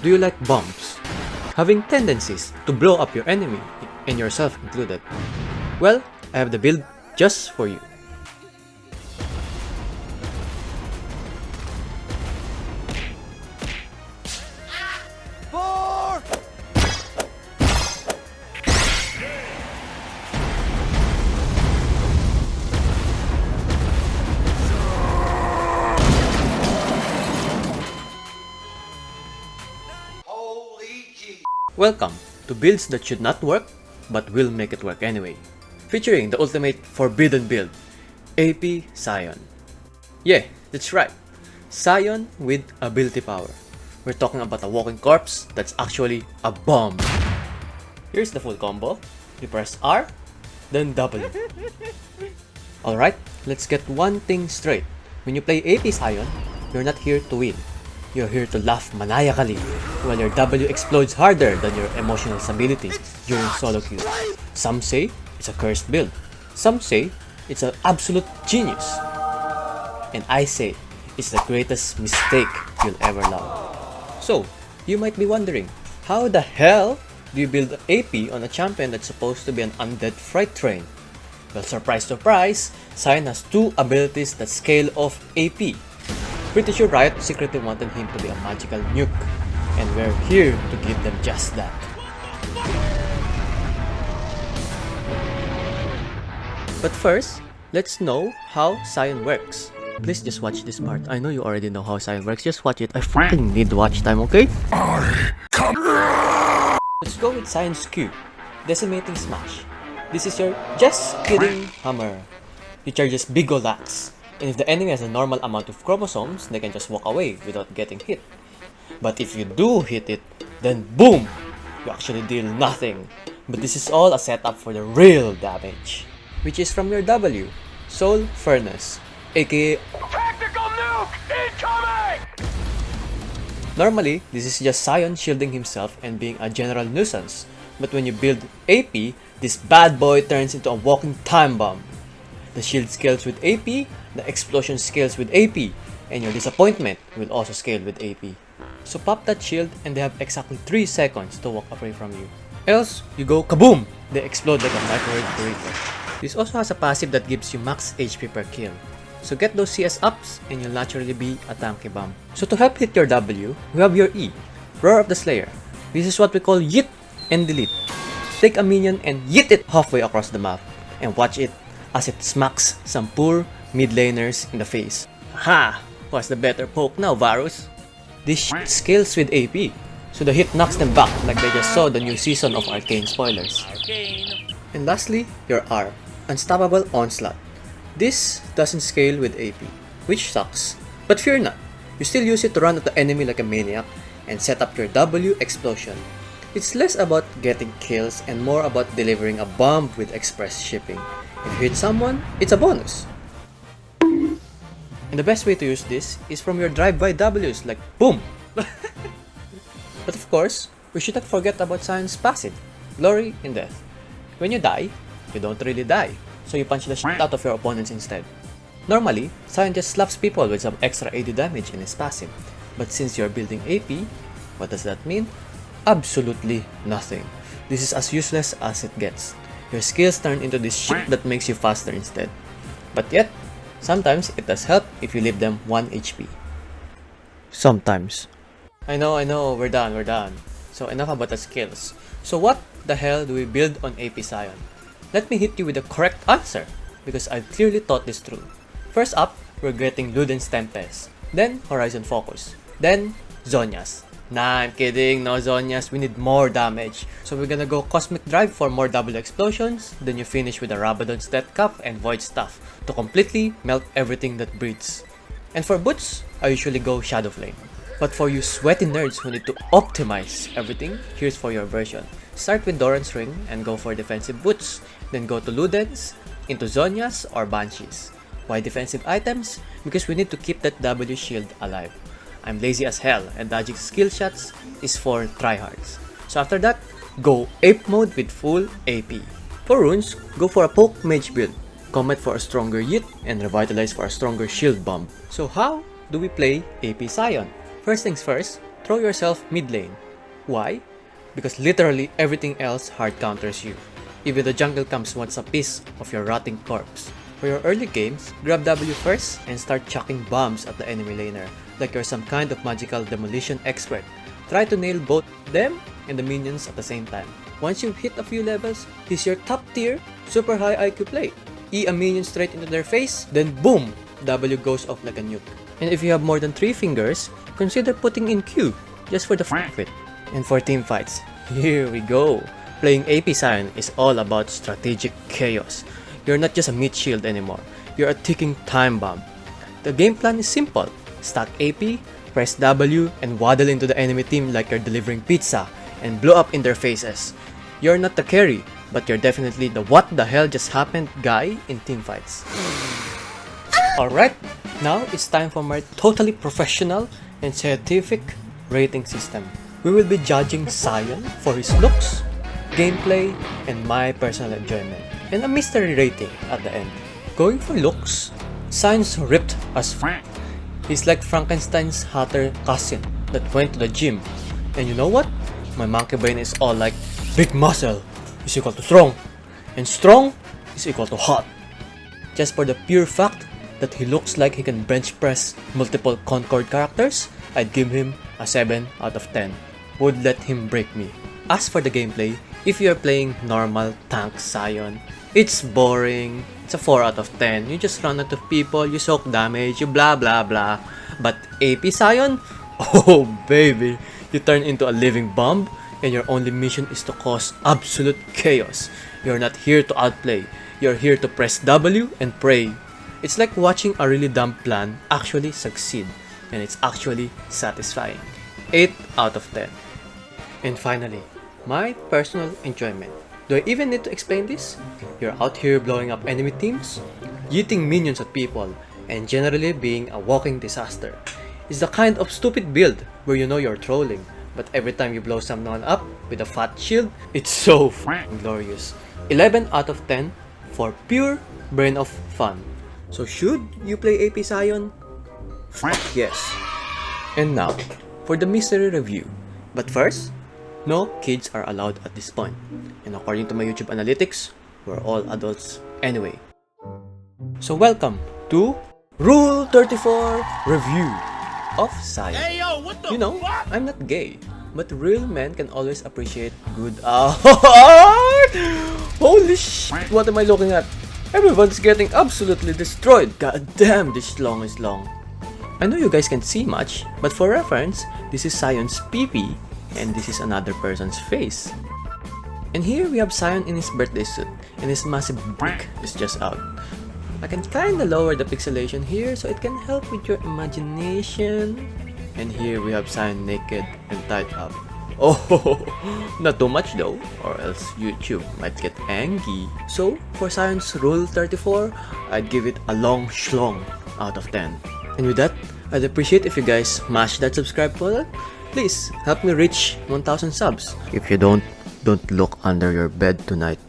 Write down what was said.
Do you like bombs? Having tendencies to blow up your enemy, and yourself included? Well, I have the build just for you. Welcome to builds that should not work, but will make it work anyway. Featuring the ultimate forbidden build, AP Sion. Yeah, that's right. Sion with ability power. We're talking about a walking corpse that's actually a bomb. Here's the full combo. You press R, then W. Alright, let's get one thing straight. When you play AP Sion, you're not here to win. You're here to laugh maniacally while your W explodes harder than your emotional stability during solo queue. Some say it's a cursed build. Some say it's an absolute genius. And I say it's the greatest mistake you'll ever love. So, you might be wondering, how the hell do you build AP on a champion that's supposed to be an undead freight train? Well, surprise surprise, Sion has two abilities that scale off AP. Pretty sure Riot secretly wanted him to be a magical nuke, and we're here to give them just that. But first, let's know how Sion works. Please just watch this part. I know you already know how Sion works, just watch it. I fucking need watch time, okay? Let's go with Sion's Q, Decimating Smash. This is your just kidding hammer. It charges big ol' axe. And if the enemy has a normal amount of chromosomes, they can just walk away without getting hit. But if you do hit it, then boom! You actually deal nothing. But this is all a setup for the real damage, which is from your W, Soul Furnace, aka Tactical Nuke Incoming! Normally, this is just Sion shielding himself and being a general nuisance. But when you build AP, this bad boy turns into a walking time bomb. The shield scales with AP, the explosion scales with AP, and your disappointment will also scale with AP. So pop that shield and they have exactly 3 seconds to walk away from you. Else, you go kaboom! They explode like a microwave burrito. This also has a passive that gives you max HP per kill. So get those CS ups and you'll naturally be a tanky bomb. So to help hit your W, we have your E, Roar of the Slayer. This is what we call yeet and delete. Take a minion and yeet it halfway across the map, and watch it as it smacks some poor mid laners in the face. Ha! What's the better poke now, Varus? This shit scales with AP, so the hit knocks them back like they just saw the new season of Arcane spoilers. And lastly, your R, Unstoppable Onslaught. This doesn't scale with AP, which sucks. But fear not, you still use it to run at the enemy like a maniac and set up your W explosion. It's less about getting kills and more about delivering a bomb with express shipping. If you hit someone, it's a bonus. And the best way to use this is from your drive-by Ws, like boom! But of course, we shouldn't forget about Sion's passive, Glory in Death. When you die, you don't really die, so you punch the shit out of your opponents instead. Normally, Sion just slaps people with some extra AD damage in his passive, but since you're building AP, what does that mean? Absolutely nothing. This is as useless as it gets. Your skills turn into this shit that makes you faster instead. But yet, sometimes it does help if you leave them 1 HP. Sometimes. I know, we're done. So enough about the skills. So what the hell do we build on AP Sion? Let me hit you with the correct answer, because I've clearly thought this through. First up, we're getting Luden's Tempest, then Horizon Focus, then Zhonya's. Nah, I'm kidding, no Zhonya's, we need more damage. So we're gonna go Cosmic Drive for more double explosions, then you finish with a Rabadon's Death Cup and Void Staff to completely melt everything that breathes. And for boots, I usually go Shadow Flame. But for you sweaty nerds who need to optimize everything, here's for your version. Start with Doran's Ring and go for defensive boots, then go to Luden's, into Zhonya's or Banshees. Why defensive items? Because we need to keep that W shield alive. I'm lazy as hell and dodging skill shots is for tryhards. So after that, go Ape mode with full AP. For runes, go for a Poke Mage build, Comet for a stronger Yeet, and Revitalize for a stronger shield bomb. So how do we play AP Sion? First things first, throw yourself mid lane. Why? Because literally everything else hard counters you. Even the jungle comes wants a piece of your rotting corpse. For your early games, grab W first and start chucking bombs at the enemy laner like you're some kind of magical demolition expert. Try to nail both them and the minions at the same time. Once you've hit a few levels, he's your top tier, super high IQ play. E a minion straight into their face, then boom! W goes off like a nuke. And if you have more than 3 fingers, consider putting in Q, just for the fun of it. And for team fights, here we go! Playing AP Sion is all about strategic chaos. You're not just a meat shield anymore, you're a ticking time bomb. The game plan is simple. Stack AP, press W, and waddle into the enemy team like you're delivering pizza, and blow up in their faces. You're not the carry, but you're definitely the what the hell just happened guy in team fights. Alright, now it's time for my totally professional and scientific rating system. We will be judging Sion for his looks, gameplay, and my personal enjoyment, and a mystery rating at the end. Going for looks, Sion's ripped as f***. He's like Frankenstein's hotter cousin that went to the gym. And you know what? My monkey brain is all like, big muscle is equal to strong, and strong is equal to hot. Just for the pure fact that he looks like he can bench press multiple Concord characters, I'd give him a 7 out of 10. Would let him break me. As for the gameplay, if you are playing normal tank Sion, it's boring. It's a 4 out of 10. You just run out of people, you soak damage, you blah blah blah. But AP Sion? Oh baby, you turn into a living bomb and your only mission is to cause absolute chaos. You're not here to outplay, you're here to press W and pray. It's like watching a really dumb plan actually succeed, and it's actually satisfying. 8 out of 10. And finally, my personal enjoyment. Do I even need to explain this? You're out here blowing up enemy teams, yeeting minions at people, and generally being a walking disaster. It's the kind of stupid build where you know you're trolling, but every time you blow someone up with a fat shield, it's so f***ing glorious. 11 out of 10 for pure brain of fun. So should you play AP Sion? Yes. And now, for the mystery review. But first, no kids are allowed at this point. And according to my YouTube analytics, we're all adults anyway. So welcome to Rule 34 Review of Sion. Hey, yo, what the You know, fuck? I'm not gay, but real men can always appreciate good art. Holy shit, what am I looking at? Everyone's getting absolutely destroyed. God damn, this long is long. I know you guys can't see much, but for reference, this is Sion's PP, and this is another person's face. And here we have Sion in his birthday suit, and his massive brick is just out. I can kinda lower the pixelation here so it can help with your imagination. And here we have Sion naked and tied up. Oh, not too much though, or else YouTube might get angry. So, for Sion's Rule 34, I'd give it a long schlong out of 10. And with that, I'd appreciate if you guys smash that subscribe button. Please, help me reach 1,000 subs. If you don't look under your bed tonight.